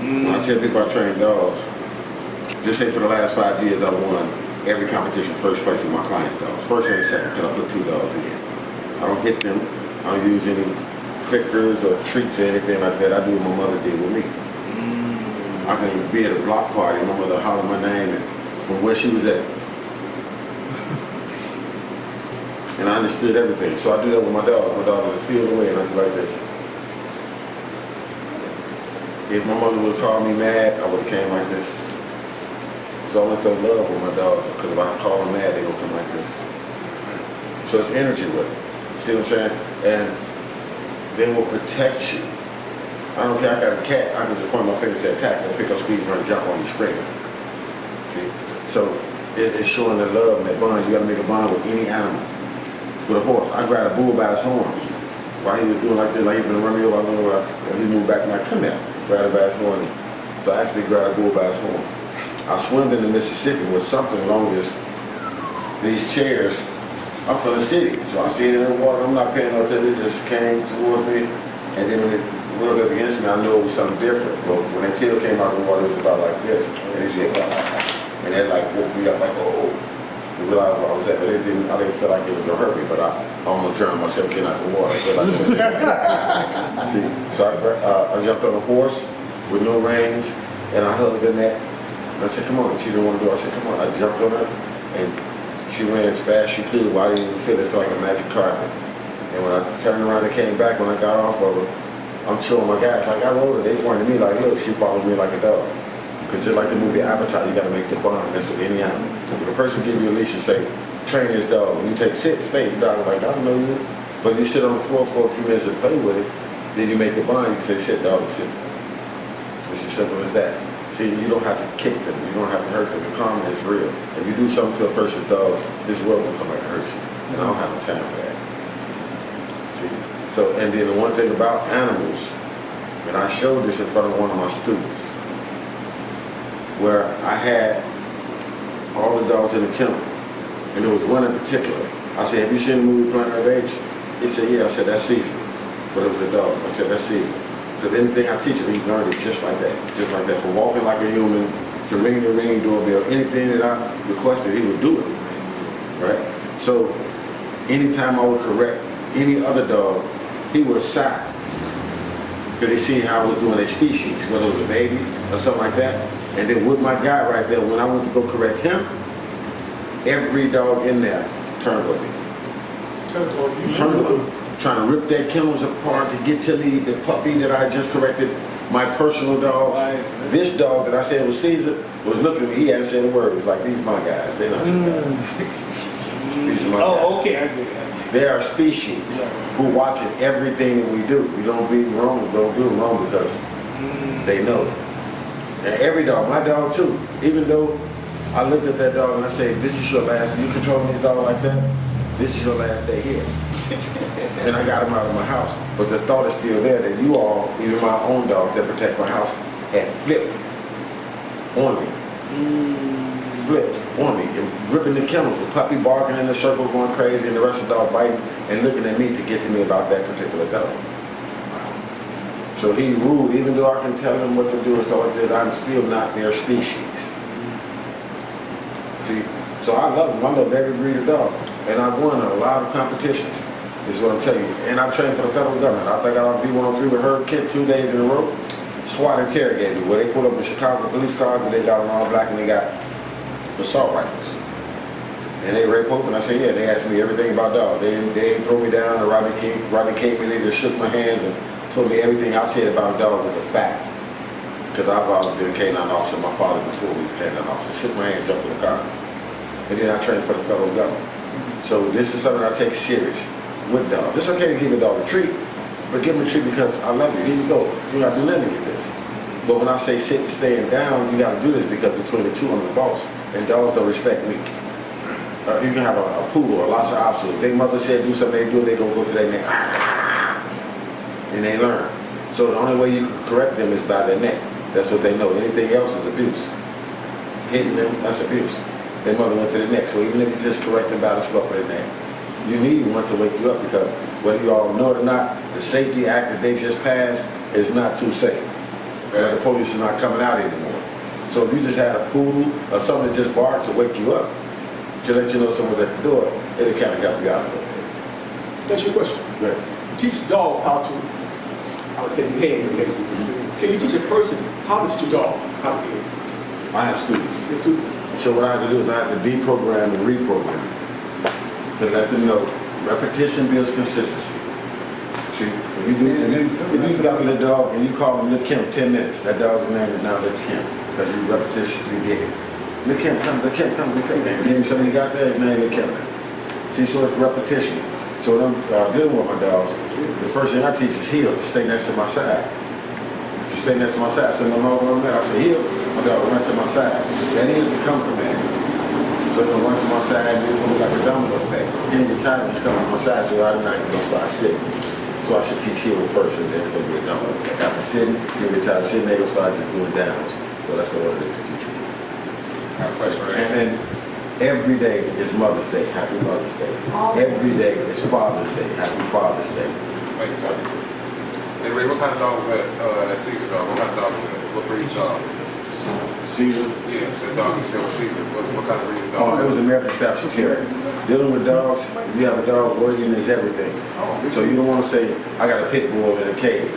When I tell people I train dogs, just say for the last 5 years I won every competition first place with my clients' dogs. First and second, because I put 2 dogs in. I don't hit them. I don't use any clickers or treats or anything like that. I do what my mother did with me. I can be at a block party, my mother holler my name and from where she was at. And I understood everything. So I do that with my dog. My dog is a field away and I do like this. If my mother would have called me mad, I would have came like this. So I went to love with my dogs, because if I call them mad, they're gonna come like this. So it's energy with it. See what I'm saying? And they will protect you. I don't care, I got a cat, I can just point my finger and say attack, and pick up speed and run, jump on you, screaming. See? So it's showing the love and that bond. You gotta make a bond with any animal. With a horse, I grabbed a bull by his horns. While he was doing like this, like he was gonna run me over, I don't know when he moved back and I come here, grabbed him by his horn. So I actually grabbed a bull by his horn. I swam in the Mississippi with something along these chairs. I'm from the city, so I see it in the water. I'm not paying no attention. It just came towards me, and then when it rolled up against me, I knew it was something different. But when that tail came out of the water, it was about like this, and it said, and that like woke me up like, oh. I realized where I was at, but I didn't feel like it was gonna hurt me. But I almost drowned myself getting out the water. See, so I jumped on a horse with no reins, and I hugged her neck. I said, come on. She didn't want to do it. I said, come on. I jumped on her, and she ran as fast as she could. Well, I didn't even feel it. It felt like a magic carpet. And when I turned around and came back, when I got off of her, I'm showing my guys, like I rode her. They pointed to me like, look, she followed me like a dog. Because just like the movie Avatar, you got to make the bond. That's with any animal. If a person give you a leash and say, train this dog, and you take sit, stay, the dog like, I don't know you. But if you sit on the floor for a few minutes and play with it, then you make the bond. You say, sit, dog, sit. It's as simple as that. See, you don't have to kick them. You don't have to hurt them. The karma is real. If you do something to a person's dog, this world will come back and hurt you. And I don't have no time for that. See? So, and then the one thing about animals, and I showed this in front of one of my students, where I had all the dogs in the kennel, and there was one in particular. I said, have you seen the movie Planet of Apes? He said, yeah. I said, that's Caesar. But it was a dog. I said, that's Caesar. Because anything I teach him, he learned it just like that. Just like that. From walking like a human, to ringing the ring doorbell, anything that I requested, he would do it. Right? So, anytime I would correct any other dog, he would sigh. Because he seen how I was doing a species, whether it was a baby or something like that. And then with my guy right there, when I went to go correct him, every dog in there turned on me. Turned on me. Trying to rip their kennels apart to get to the puppy that I just corrected, my personal dog. This dog that I said was Caesar was looking at me, he hadn't said a word. It was like, these are my guys, they're not your guys. These are my guys. Oh, okay, I get it. They are species who watching everything that we do. We don't do wrong because they know. And every dog, my dog too, even though I looked at that dog and I said, this is your last, you controlling this dog like that? This is your last day here. And I got him out of my house. But the thought is still there that you all, even my own dogs that protect my house, had flipped on me. Flipped on me. And ripping the kennels, the puppy barking in the circle, going crazy, and the rest of the dog biting and looking at me to get to me about that particular dog. So he ruled, even though I can tell him what to do and stuff like that, I'm still not their species. See, so I love them. I love every breed of dog. And I've won a lot of competitions, is what I'm telling you. And I trained for the federal government. I think I got on B-103 with Herb Kent 2 days in a row. SWAT interrogated me, where they pulled up the Chicago police cars, but they got them all black and they got assault rifles. And they rape Hope, and I said, yeah, they asked me everything about dogs. They didn't throw me down, or Rodney came in, they just shook my hands and told me everything I said about a dog was a fact. Because I've always been a canine officer, my father before me was a canine officer. Shook my hand, jumped in the car. And then I trained for the federal government. So this is something I take serious with dogs. It's okay to give a dog a treat, but give him a treat because I love you. Here you go. You got to do nothing with this. But when I say sit and staying down, you got to do this because between the two, I'm the boss. And dogs don't respect me. You can have a poodle or lots of options. If their mother said do something, they do it, they gonna go to their neck. And they learn. So the only way you can correct them is by their neck. That's what they know. Anything else is abuse. Hitting them, that's abuse. Their mother went to the neck. So even if you just correct them by the scruff of their neck, you need one to wake you up because whether you all know it or not, the Safety Act that they just passed is not too safe. Where the police are not coming out anymore. So if you just had a poodle or something that just barks to wake you up, to let you know someone's at the door, it'll kind of help you out a little bit. That's your question. Right. You teach dogs how to, I would say, behave. Can you teach a person how to teach a dog how to behave? I have students. Your students. So what I have to do is I have to deprogram and reprogram to let them know repetition builds consistency. See, if you got a little dog and you call him Little Kim 10 minutes, that dog's name is now Little Kim because you repetitionally did it. Little Kim, come, Little Kim, come, Little Kim. And give him something you got there, his name Little Kim. See, so it's repetition. So when I'm dealing with my dogs, the first thing I teach is heel, to stay next to my side. To stay next to my side. So no longer on that, I say heel, my dog will run to my side. That is the come command. So he'll run to my side, and it's going to be like a domino effect. He ain't time to come to my side, so automatically going to start sitting. So I should teach heel first, and then it's going to be a domino effect. After sitting, he'll get tired of sitting, they will start just doing downs. So that's the order to teach him. I have a question. And every day is Mother's Day. Happy Mother's Day. Every day is Father's Day. Happy Father's Day. Thank you, sir. Hey, Ray, what kind of dog was that Caesar dog? What kind of dog was that? What breed dog? Caesar? Yeah, it's a dog he said was Caesar. What kind of breed Oh, dog? it was American Staffordshire Terrier. Dealing with dogs, you have a dog, wording is everything. So you don't want to say, I got a pit bull in a cage,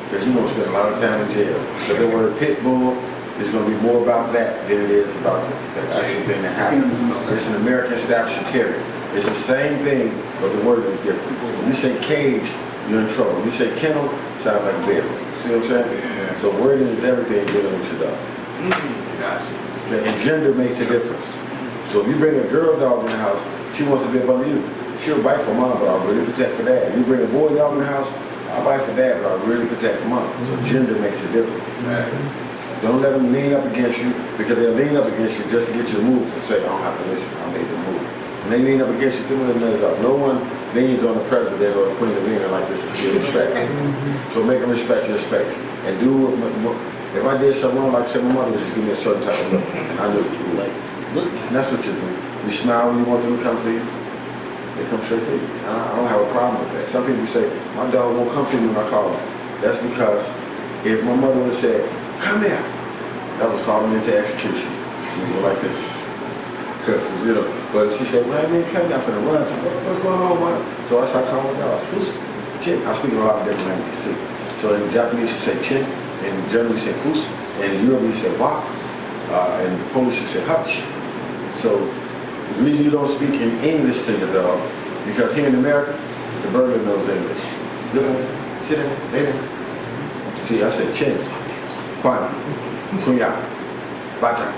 because you won't spend a lot of time in jail. So the word pit bull is going to be more about that than it is about the actual thing that happened. It's an American Staffordshire Terrier. It's the same thing, but the word is different. When you say cage, you're in trouble. When you say kennel, it sounds like a bed. See what I'm saying? Yeah. So wording is everything dealing with your dog. Gotcha. Okay, and gender makes a difference. So if you bring a girl dog in the house, she wants to be up under you. She'll bite for mom, but I'll really protect for dad. You bring a boy dog in the house, I'll bite for dad, but I'll really protect for mom. So gender makes a difference. Nice. Don't let them lean up against you, because they'll lean up against you just to get you to move and say, I don't have to listen, I made them move. When they lean up against you, give them another dog. No one leans on the president or the queen of England like this is still respect. So make them respect your space. And do what, if I did something wrong, like I said, my mother would just give me a certain type of look, and I knew and that's what you do. You smile when you want them to come to you. They come straight to you. And I don't have a problem with that. Some people say, my dog won't come to me when I call him. That's because if my mother would have said, come here, that was calling into execution. You go like this. Because, you know, but if she said, well, I mean, come here, I'm finna run. What's going on, man? So I start calling my dog. Chin. I speak a lot of different languages too. So in Japanese you say chin, in German you say fus, and in Europe you say wa, and in Polish you say hutch. So the reason you don't speak in English to your dog, because here in America, the burglar knows English. Good morning, sit down, lay down. See, I said chin, kwan, kunya, bata.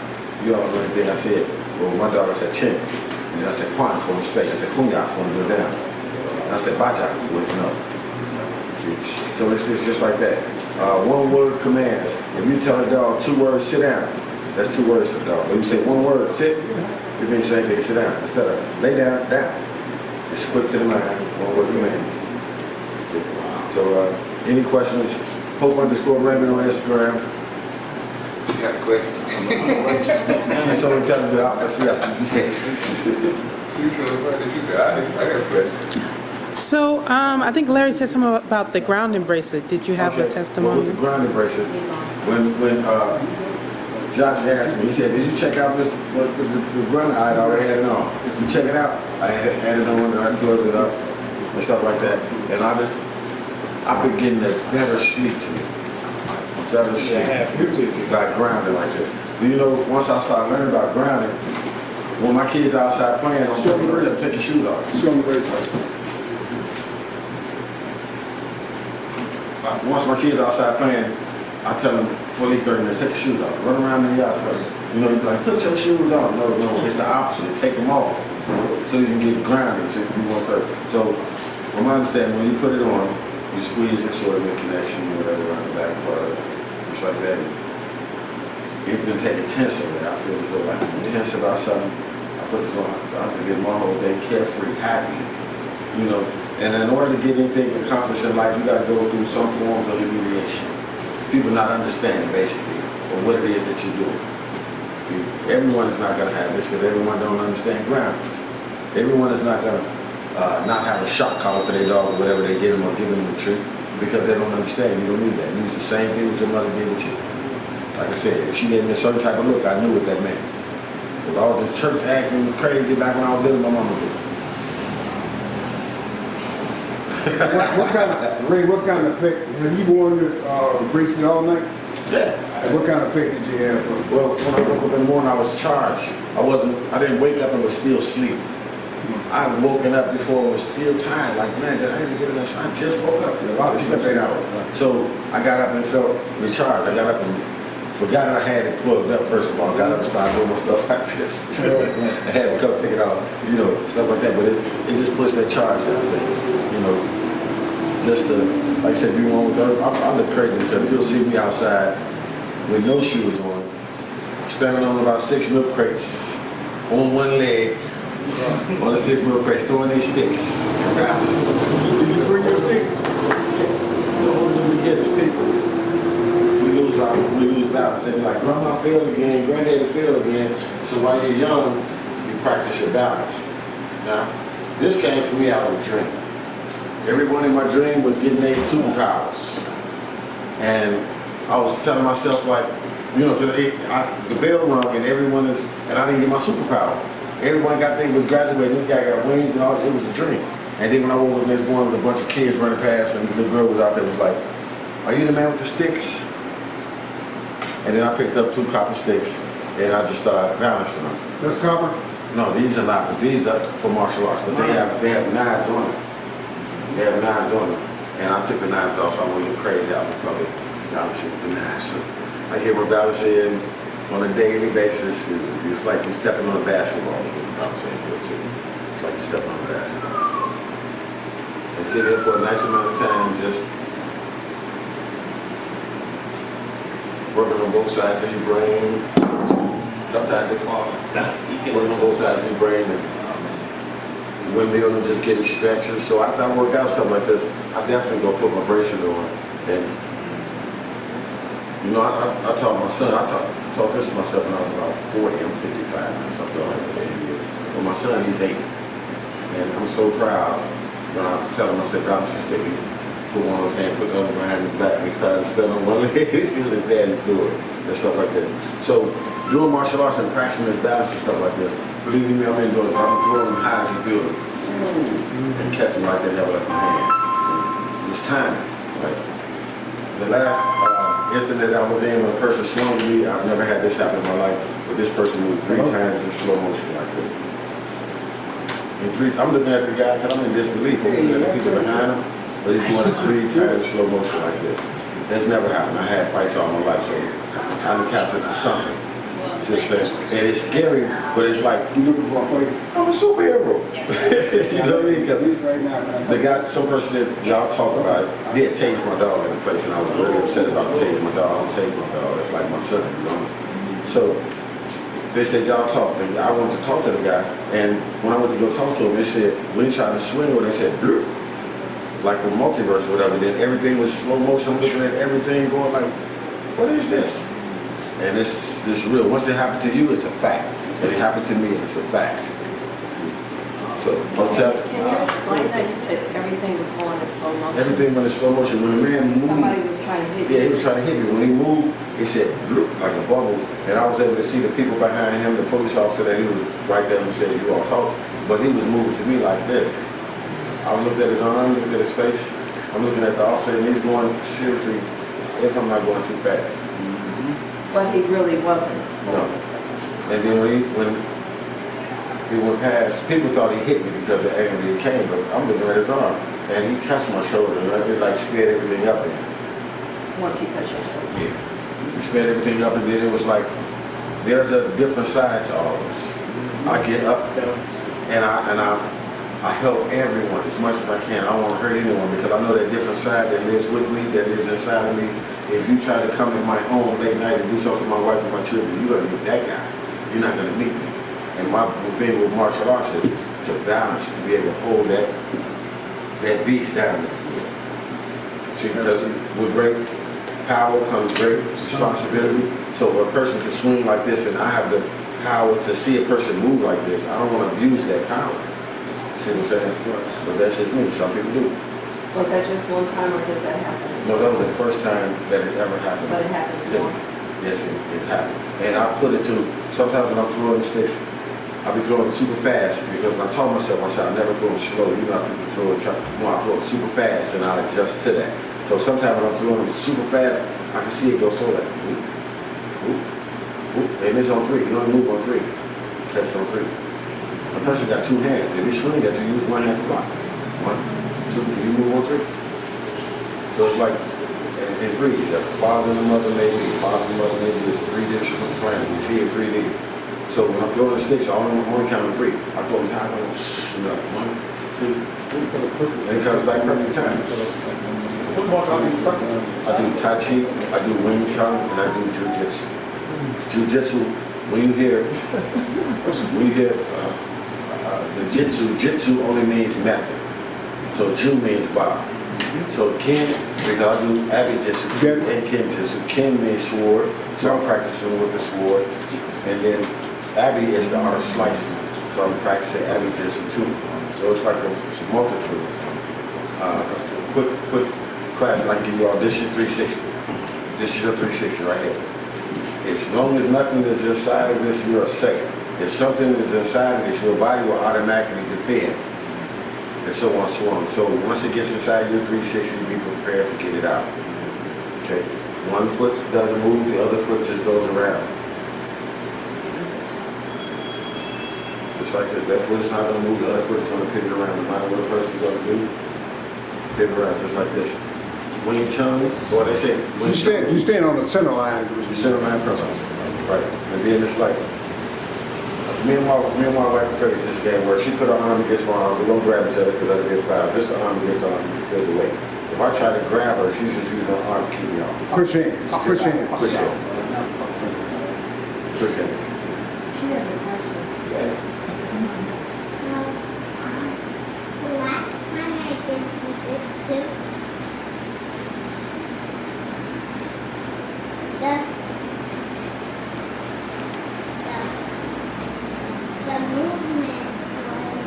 You don't know anything I said. Well, my dog, I said chin. And then I said kwan for respect. I said kunya for to go down. And I said bata for no. See, so it's just like that. One word commands. If you tell a dog 2 words, sit down. That's 2 words for the dog. When you say 1 word, sit, it means you say, sit down. Instead of lay down, down. It's quick to the mind, 1 word command. So, any questions? Hope_Raymond on Instagram. She got a question. She's so intelligent, I see how She's so funny. She said, I got a question. So, I think Larry said something about the grounding bracelet. Did you have a testimony? Well, with the grounding bracelet, when Josh asked me, he said, did you check out the grounding? I had already had it on. Did you check it out? I had it on and I plugged it up and stuff like that. And I've been getting a better sleep to me. Better sleep by grounding like this. Do you know, once I started learning about grounding, when my kids are outside playing, I'm telling them, take your shoes off. Show me the bracelet. Once my kids are outside playing, I tell them for at least 30 minutes, take your shoes off. Run around in the yard. You know, you're like, put your shoes on. No, it's the opposite. Take them off so you can get grounded. So you want to. So, from my understanding, when you put it on, you squeeze it sort of in connection or whatever around the back part of it. Just like that. It's been taking tense of it. I feel as though like I'm tense about something. I put this on, I can get my whole day carefree, happy. You know. And in order to get anything accomplished in life, you got to go through some forms of humiliation. People not understanding, basically, or what it is that you're doing. See, everyone is not going to have this because everyone don't understand ground. Everyone is not going to not have a shock collar for their dog or whatever they get them or give them a treat. because they don't understand. You don't need that. Use the same thing as your mother did with you. Like I said, if she gave me a certain type of look, I knew what that meant. If I was in church acting crazy back when I was little, my mama did. What kind of effect, have you worn the bracelet all night? Yeah. What kind of effect did you have? Well, when I woke up in the morning, I was charged. I didn't wake up and was still asleep. I had woken up before I was still tired. Like, man, I didn't get enough. I just woke up. A lot of slept 8 hours. So I got up and felt recharged. I got up and forgot I had it plugged up, first of all. Got up and started doing my stuff like this. I had to come take it out, stuff like that. But it just puts that charge out there, just to, like I said, be one with her. I look crazy because you'll see me outside with no shoes on, standing on about 6 milk crates on one leg, on the 6 milk crates, throwing these sticks. Did you bring your sticks? The older we get as people, we lose balance. They be like, Grandma failed again, Granddaddy failed again. So while you're young, you practice your balance. Now, this came from me out of a dream. Everyone in my dream was getting their superpowers. And I was telling myself like, cause the bell rung and and I didn't get my superpower. Everyone was graduating, this guy got wings and all, it was a dream. And then when I woke up next morning, there was a bunch of kids running past and the girl was out there was like, are you the man with the sticks? And then I picked up 2 copper sticks and I just started balancing them. That's copper? No, these are not, but these are for martial arts, but they have knives on them. They have knives on them. And I took the knives off, so I went crazy out in public. Balancing with the knives. So I get my balance in on a daily basis. It's like you're stepping on a basketball with the balancing foot too. It's like you're stepping on a basketball. So. And sit there for a nice amount of time, just working on both sides of your brain. Sometimes they fall. Working on both sides of your brain and windmill and just getting stretches. So after I work out stuff like this, I definitely go put my bracelet on. And I taught my son, I taught this to myself when I was about 40, I'm 55 now, so I've done like 15 years. But my son, he's 8. And I'm so proud when I tell him, I said, balance your stick. He put one on his hand, put the other behind his back, and he started to stand on one leg. He see his daddy do it, and stuff like this. So doing martial arts and practicing this balance and stuff like this, believe me, I'm doing it. I'm throwing them high as a building and catch them like they never left my hand. It's time. Like the last incident I was in when a person swung at me, I've never had this happen in my life, but this person moved 3 times in slow motion like this. I'm looking at the guy because I'm in disbelief. I'm looking at the people behind him, but he's going 3 times slow motion like this. That's never happened. I had fights all my life, so I'm captain for something. And it's scary, but it's like, You looking for a place? I'm a superhero. You know what I mean? Because some person said, y'all talk about it. He had tased my dog in a place, and I was really upset about tasing my dog. I don't tase my dog. That's like my son, So they said, y'all talk. And I wanted to talk to the guy. And when I went to go talk to him, they said, when he tried to swing, they said, Blur. Like the multiverse or whatever. Then everything was slow motion. I'm looking at everything going like, what is this? And this is real. Once it happened to you, it's a fact. And it happened to me, it's a fact. So, hotel. Can you explain that? You said everything was going in slow motion. Everything went in slow motion. When the man moved, Somebody was trying to hit you. yeah, he was trying to hit me. When he moved, it said bloop, like a bubble, and I was able to see the people behind him, the police officer that he was right there and said, "You all talk," but he was moving to me like this. I looked at his arm, looked at his face. I'm looking at the officer, and he's going seriously. If I'm not going too fast. But he really wasn't. No. And then when he went past, people thought he hit me because of the angle he came, but I'm looking at his arm, and he touched my shoulder, and it like sped everything up in. Once he touched your shoulder. Yeah. He sped everything up, and then it was like, there's a different side to all this. I get up, and I help everyone as much as I can. I don't want to hurt anyone because I know that different side that lives with me, that lives inside of me. If you try to come in my home late night and do something to my wife and my children, you're going to meet that guy. You're not going to meet me. And my thing with martial arts is to balance, to be able to hold that beast down. See, because with great power comes great responsibility. So if a person can swing like this and I have the power to see a person move like this, I don't want to abuse that power. See what I'm saying? But that's just me. Some people do. Was that just one time or does that happen? No, that was the first time that it ever happened. But it happens Yeah. more? Yes, it happened. And I put it to, sometimes when I'm throwing the sticks, I'll be throwing it super fast because I told myself, I said, I never throw it slow. You know how people throw it, no, I throw it super fast and I adjust to that. So sometimes when I'm throwing it super fast, I can see it go slow like, whoop, whoop, whoop, and it's on 3. You only move on 3. Catch on 3. A person got 2 hands. If you swing that, you use 1 hand to block. 1, 2, you move on 3. So it's like, in 3, the father and the mother may be. Father and mother may be. There's 3-dimensional plan. We see it 3D. So when I'm throwing the sticks, I only count to 3. I throw them high, I go, 1, 2, 3. And it comes like perfect time. What martial art do you practice? I do Tai Chi, I do Wing Chun, and I do Jiu-Jitsu. Jiu-Jitsu, when you hear the Jitsu only means method. So Ju means Bob. So Ken, because I do Abby-Jitsu and Ken-Jitsu. Ken means sword, so I'm practicing with the sword. And then Abby is the art of slicing, so I'm practicing Abby-Jitsu too. So it's like a multitude. Quick class, and I can give you all, this is 360. This is your 360 right here. As long as nothing is inside of this, you are safe. If something is inside of this, your body will automatically defend. And so on, so on. So once it gets inside your 360, be prepared to get it out. Okay? One foot doesn't move, the other foot just goes around. Just like this, that foot is not going to move, the other foot is going to pivot around. No matter what a person's going to do, pivot around just like this. Wing Chun, or they say, You stand on the center line. the center line principle. Right. And then it's like, me and my wife practice this game where she put her arm against my arm, we don't grab each other because that'll be a foul. Just arm against arm, you feel the weight. If I try to grab her, she's just using her arm to keep me off. Push hands, push hands. Push hands. Push hands. She has a question. Yes. The last time I did jiu-jitsu, the movement was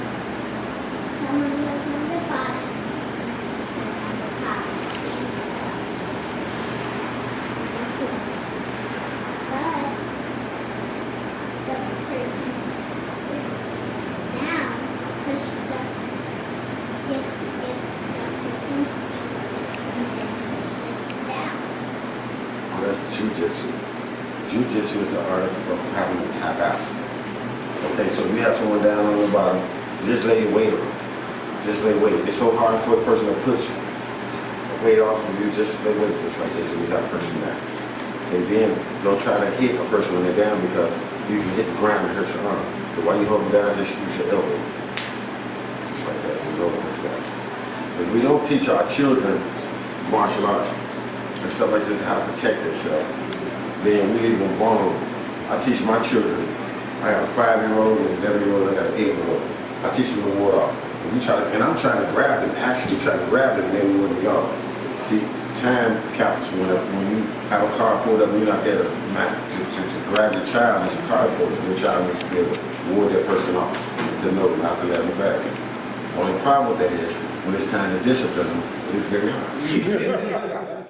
someone was on the bottom and on the top standing up. But the person who's down pushed the hits the person's ankles and pushes down. That's Jiu-Jitsu. Jiu-Jitsu is the art of having to tap out. Okay, so you have someone down on the bottom, just lay your weight on them. Just lay weight. It's so hard for a person to push weight off of you, just lay weight just like this, and you got a person down. And then don't try to hit a person when they're down because you can hit the ground and hurt your arm. So while you hold them down, just use your elbow. Just like that, you know what's down. If we don't teach our children martial arts and stuff like this, how to protect themselves, then we leave them vulnerable. I teach my children. I got a 5-year-old and an 11-year-old, I got an 8-year-old. I teach them to ward off. And I'm trying to grab them, actually trying to grab them, and then we wouldn't go. See, time counts. When you have a car pulled up and you're not there to grab your child as your car pulled up, your child needs to be able to ward that person off, to know not to let them back. Only problem with that is, when it's time to discipline them, it's very hard.